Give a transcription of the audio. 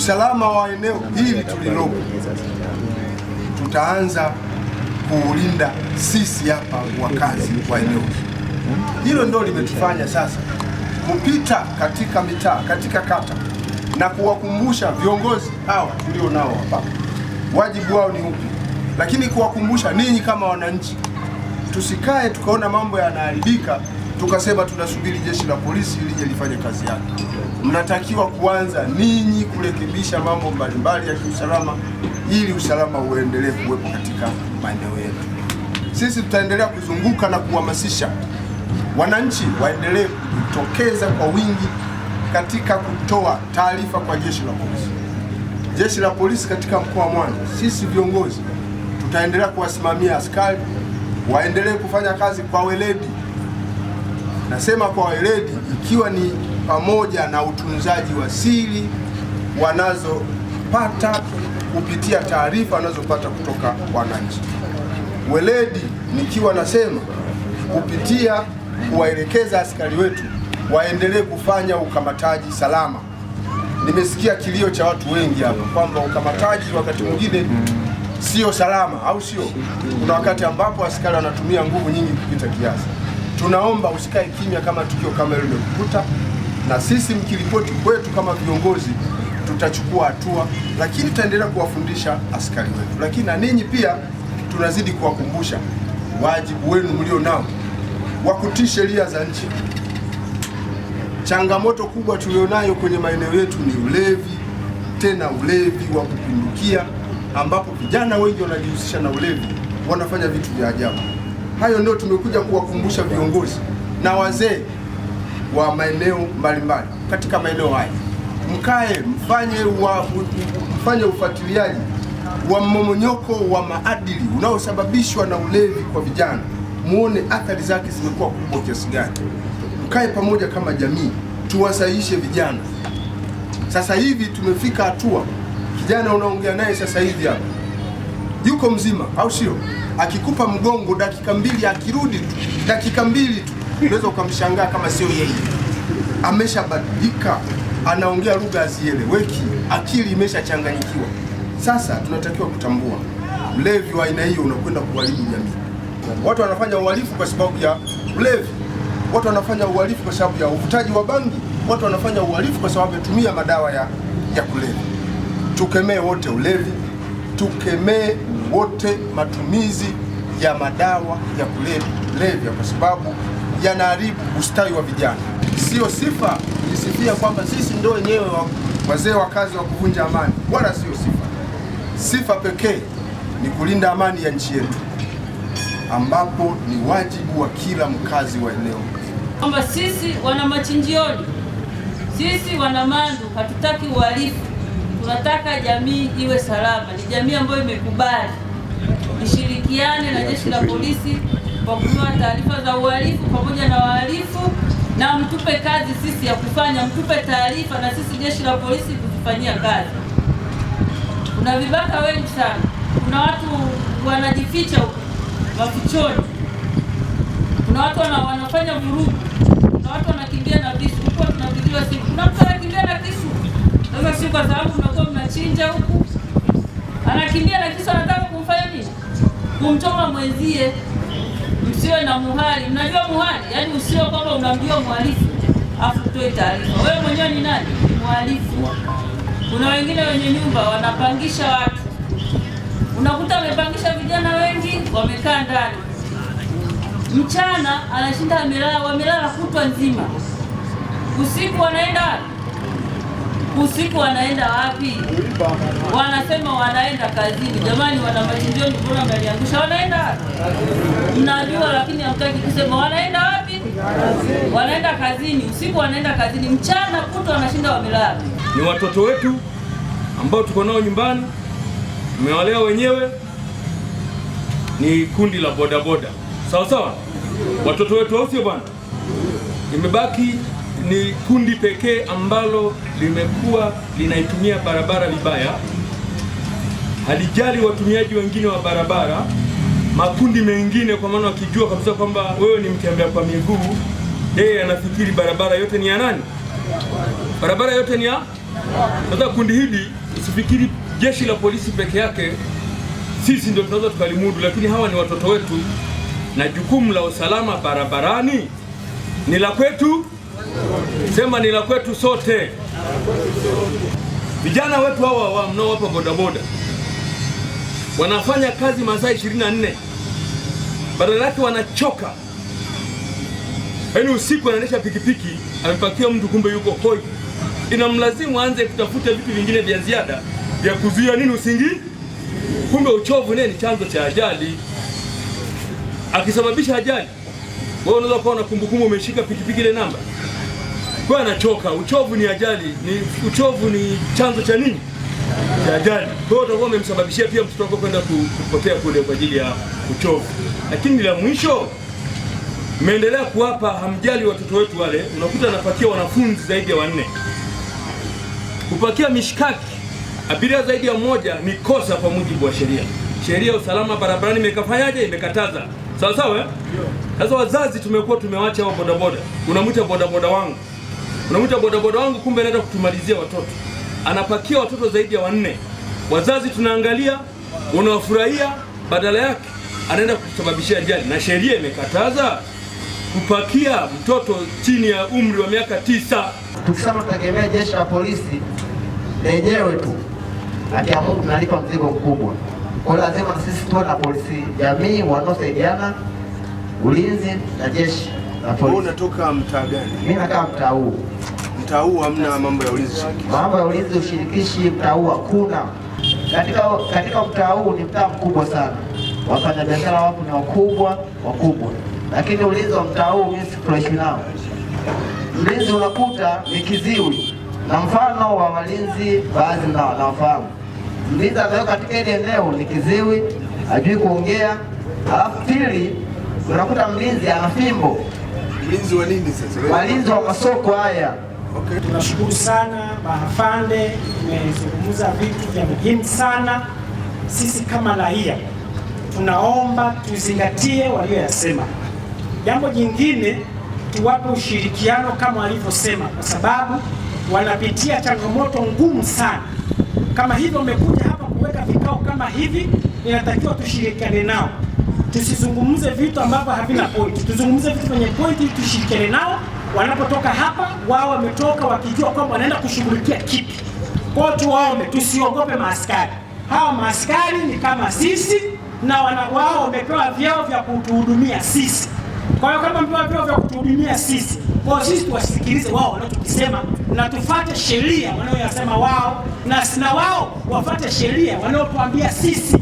usalama wa eneo hili tulilopo tutaanza kuulinda sisi hapa wakazi wa eneo hilo. Ndio limetufanya sasa kupita katika mitaa, katika kata na kuwakumbusha viongozi hawa tulio nao hapa wajibu wao ni upi, lakini kuwakumbusha ninyi kama wananchi, tusikae tukaona mambo yanaharibika tukasema tunasubiri jeshi la polisi lije lifanye kazi yake. Mnatakiwa kuanza ninyi kurekebisha mambo mbalimbali ya kiusalama ili usalama uendelee kuwepo katika maeneo yetu. Sisi tutaendelea kuzunguka na kuhamasisha wananchi waendelee kujitokeza kwa wingi katika kutoa taarifa kwa jeshi la polisi. Jeshi la polisi katika mkoa wa Mwanza, sisi viongozi tutaendelea kuwasimamia askari waendelee kufanya kazi kwa weledi. Nasema kwa weledi ikiwa ni pamoja na utunzaji wa siri wanazopata kupitia taarifa wanazopata kutoka wananchi. Weledi nikiwa nasema kupitia kuwaelekeza askari wetu waendelee kufanya ukamataji salama. Nimesikia kilio cha watu wengi hapa kwamba ukamataji wakati mwingine sio salama, au sio? Kuna wakati ambapo askari wanatumia nguvu nyingi kupita kiasi. Tunaomba usikae kimya kama tukio kama hilo limekukuta, na sisi mkiripoti kwetu kama viongozi tutachukua hatua, lakini tutaendelea kuwafundisha askari wetu. Lakini na ninyi pia tunazidi kuwakumbusha wajibu wenu mlio nao wa kutii sheria za nchi. Changamoto kubwa tulionayo kwenye maeneo yetu ni ulevi, tena ulevi wa kupindukia, ambapo vijana wengi wanajihusisha na ulevi, wanafanya vitu vya ajabu. Hayo ndio tumekuja kuwakumbusha viongozi na wazee wa maeneo mbalimbali katika maeneo haya. Mkae mfanye ufuatiliaji wa mmomonyoko wa maadili unaosababishwa na ulevi kwa vijana, muone athari zake zimekuwa kubwa kiasi gani. Mkae pamoja kama jamii, tuwasaidie vijana. Sasa hivi tumefika hatua, kijana unaongea naye sasa hivi hapa yuko mzima, au sio? Akikupa mgongo dakika mbili, akirudi tu dakika mbili tu, unaweza ukamshangaa kama sio yeye. Ameshabadilika, anaongea lugha hazieleweki, akili imeshachanganyikiwa. Sasa tunatakiwa kutambua ulevi wa aina hiyo unakwenda kuharibu jamii. Watu wanafanya uhalifu kwa sababu ya ulevi, watu wanafanya uhalifu kwa sababu ya uvutaji wa bangi, watu wanafanya uhalifu kwa sababu ya kutumia madawa ya kulevya. Tukemee wote ulevi, tukemee wote matumizi ya madawa ya kulevya kwa sababu yanaharibu ustawi wa vijana. Sio sifa kujisifia kwamba sisi ndio wenyewe wazee wa kazi wa kuvunja amani, wala sio sifa. Sifa pekee ni kulinda amani ya nchi yetu, ambapo ni wajibu wa kila mkazi wa eneo. Kwamba sisi wana Machinjioni, sisi wana Mandu hatutaki uhalifu. Tunataka jamii iwe salama, ni jamii ambayo imekubali ishirikiane na jeshi la polisi kwa kutoa taarifa za uhalifu pamoja na wahalifu, na mtupe kazi sisi ya kufanya, mtupe taarifa na sisi jeshi la polisi kuzifanyia kazi. Kuna vibaka wengi sana, kuna watu wanajificha mafichoni, kuna watu wanafanya vurugu, kuna watu wanakimbia na visu. Huko tunapigiwa simu, kuna mtu anakimbia na kisu. Sasa si kwa sababu mnakuwa mnachinja huku, anakimbia na kisu, anataka kumfanya nini? Kumchoma mwenzie. Msiwe na muhali. Mnajua muhali? Yaani usio kwamba unamjua mhalifu afu utoe taarifa. Wewe mwenyewe ni nani? Mhalifu. Kuna wengine wenye nyumba wanapangisha watu, unakuta wamepangisha vijana wengi wamekaa ndani, mchana anashinda wamelala kutwa nzima, usiku wanaenda wapi? Wanasema wanaenda kazini. Jamani, wana Machinjioni, mbona mnaliangusha? Wanaenda, mnajua, lakini hamtaki kusema wanaenda wapi. Wanaenda kazini, usiku wanaenda kazini, mchana kutwa wanashinda wamelala. Ni watoto wetu ambao tuko nao nyumbani, tumewalea wenyewe, ni kundi la bodaboda, sawa sawa, watoto wetu, au sio bwana? Imebaki ni kundi pekee ambalo limekuwa linaitumia barabara vibaya, halijali watumiaji wengine wa barabara. Makundi mengine, kwa maana wakijua kabisa kwamba wewe ni mtembea kwa miguu, yeye anafikiri barabara yote ni ya nani? Barabara yote ni ya Sasa kundi hili usifikiri jeshi la polisi peke yake sisi ndio tunaweza tukalimudu, lakini hawa ni watoto wetu, na jukumu la usalama barabarani ni la kwetu. Sema ni la kwetu sote. Vijana wetu hawa mnaowapa bodaboda wanafanya kazi masaa 24, badala yake wanachoka. Yaani usiku anaendesha pikipiki, amepakia mtu kumbe yuko hoi. Inamlazimu aanze kutafuta vitu vingine vya ziada vya kuzuia nini, usingizi. Kumbe uchovu ni chanzo cha ajali. Akisababisha ajali, wewe unaweza kuwa na kumbukumbu umeshika pikipiki ile namba. Kwa anachoka, uchovu ni ajali, uchovu ni chanzo cha nini? Cha ajali. Kwa hiyo utakuwa umemsababishia pia mtoto wako kwenda kupotea kule kwa ajili ya uchovu. Lakini la mwisho, mmeendelea kuwapa, hamjali watoto wetu wale. Unakuta anapakia wanafunzi zaidi ya 4. Kupakia mishikaki abiria zaidi ya 1 ni kosa kwa mujibu wa sheria. Sheria ya usalama barabarani imekafanyaje? Imekataza. Sawa sawa? Sasa wazazi tumekuwa tumewacha hao bodaboda. Unamwita bodaboda wangu. Unamwita bodaboda wangu, kumbe anaenda kutumalizia watoto. Anapakia watoto zaidi ya 4. Wazazi tunaangalia, unawafurahia, badala yake anaenda kusababishia ajali. Na sheria imekataza kupakia mtoto chini ya umri wa miaka 9. Tukisema tutegemea jeshi la polisi lenyewe tu, akiamua tunalipa mzigo mkubwa. Kwa hiyo lazima sisi tuwe na polisi jamii wanaosaidiana ulinzi na jeshi la polisi. Wewe unatoka mtaa gani? Mimi nakaa mtaa huu. Mtaa huu hamna mambo ya ulinzi shirikishi? Mambo ya ulinzi ushirikishi mtaa huu hakuna. Katika mtaa huu ni mtaa mkubwa sana. Wafanyabiashara wapo ni wakubwa. Lakini ulinzi wa mtaa huu mimi sifurahi nao. Mlinzi unakuta ni kiziwi. Na mfano wa walinzi baadhi na wafahamu. Mlinzi ambaye katika ile eneo ni kiziwi, hajui kuongea. Alafu pili, unakuta mlinzi ana fimbo. Mlinzi wa nini sasa? Walinzi wa masoko haya. Okay. Tunashukuru sana Mahafande, tumezungumza vitu vya muhimu sana. Sisi kama raia tunaomba tuzingatie walioyasema. Jambo jingine, tuwape ushirikiano kama walivyosema, kwa sababu wanapitia changamoto ngumu sana. Kama hivyo umekuja hapa kuweka vikao kama hivi, inatakiwa tushirikiane nao. Tusizungumze vitu ambavyo havina point. Tuzungumze vitu vyenye point, tushirikiane nao. Wanapotoka hapa, wao wametoka wakijua kwamba wanaenda kushughulikia kipi. Kwa hiyo tuwaombe, tusiogope maaskari. Hawa maaskari ni kama sisi, na wao wamepewa vyao vya kutuhudumia sisi. Kwa hiyo kama wamepewa vyao vya kutuhudumia sisi, kwa hiyo sisi tuwasikilize wao wanachokisema na tufuate sheria wanayosema wao, na wao wafuate sheria wanayotuambia sisi.